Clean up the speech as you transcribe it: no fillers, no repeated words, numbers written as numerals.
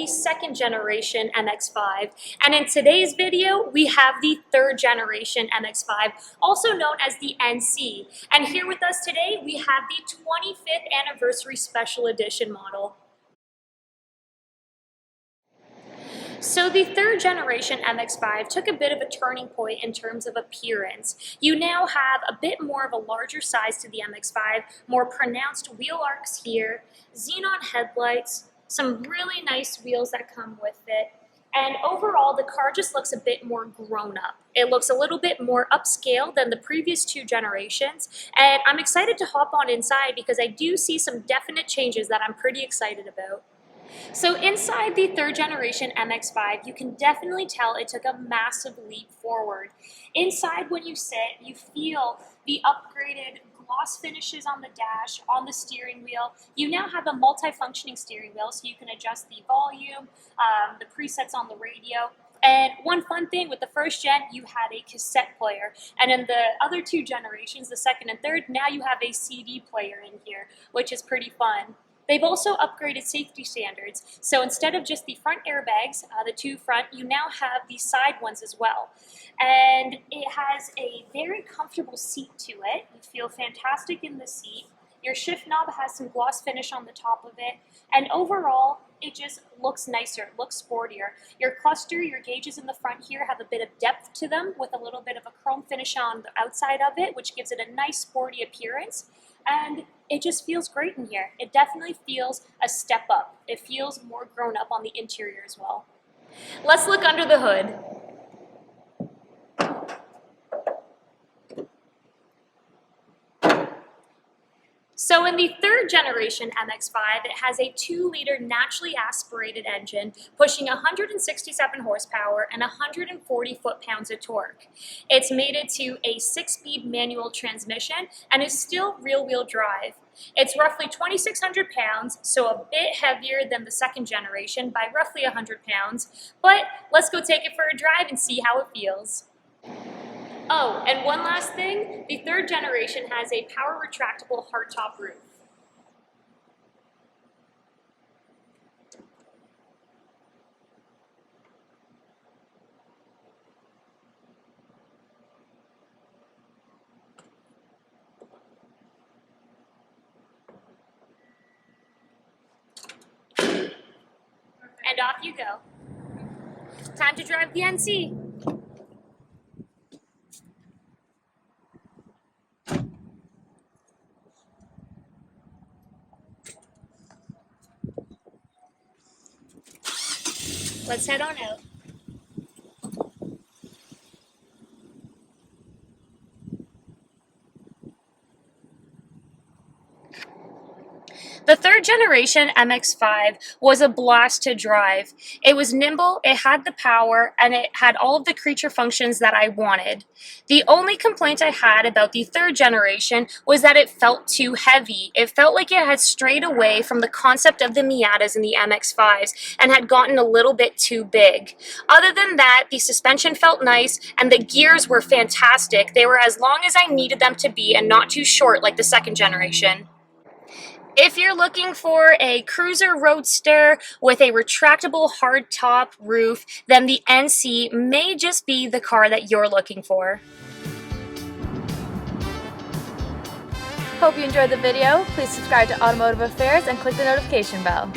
the second generation MX-5, and in today's video we have the third generation MX-5, also known as the NC. And here with us today we have the 25th anniversary special edition model. So the third generation MX-5 took a bit of a turning point in terms of appearance. You now have a bit more of a larger size to the MX-5, more pronounced wheel arcs here, xenon headlights, some really nice wheels that come with it, and overall the car just looks a bit more grown up. It looks a little bit more upscale than the previous two generations, and I'm excited to hop on inside because I do see some definite changes that I'm pretty excited about. So inside the third generation MX-5, you can definitely tell it took a massive leap forward. Inside when you sit, you feel the upgraded gloss finishes on the dash, on the steering wheel. You now have a multi-functioning steering wheel, so you can adjust the volume, the presets on the radio. And one fun thing, with the first gen, you had a cassette player. And in the other two generations, the second and third, now you have a CD player in here, which is pretty fun. They've also upgraded safety standards, so instead of just the front airbags, the two front, you now have the side ones as well. And it has a very comfortable seat to it. You feel fantastic in the seat. Your shift knob has some gloss finish on the top of it, and overall, it just looks nicer, it looks sportier. Your cluster, your gauges in the front here have a bit of depth to them with a little bit of a chrome finish on the outside of it, which gives it a nice sporty appearance. And it just feels great in here. It definitely feels a step up. It feels more grown up on the interior as well. Let's look under the hood. So in the third generation MX-5, it has a 2-liter naturally aspirated engine pushing 167 horsepower and 140 foot-pounds of torque. It's mated to a 6-speed manual transmission and is still rear-wheel drive. It's roughly 2,600 pounds, so a bit heavier than the second generation by roughly 100 pounds, but let's go take it for a drive and see how it feels. Oh, and one last thing, the third generation has a power retractable hardtop roof. And off you go. Time to drive the NC. Let's head on out. The third generation MX-5 was a blast to drive. It was nimble, it had the power, and it had all of the creature functions that I wanted. The only complaint I had about the third generation was that it felt too heavy. It felt like it had strayed away from the concept of the Miatas and the MX-5s and had gotten a little bit too big. Other than that, the suspension felt nice and the gears were fantastic. They were as long as I needed them to be and not too short like the second generation. If you're looking for a cruiser roadster with a retractable hardtop roof, then the NC may just be the car that you're looking for. Hope you enjoyed the video. Please subscribe to Automotive Affairs and click the notification bell.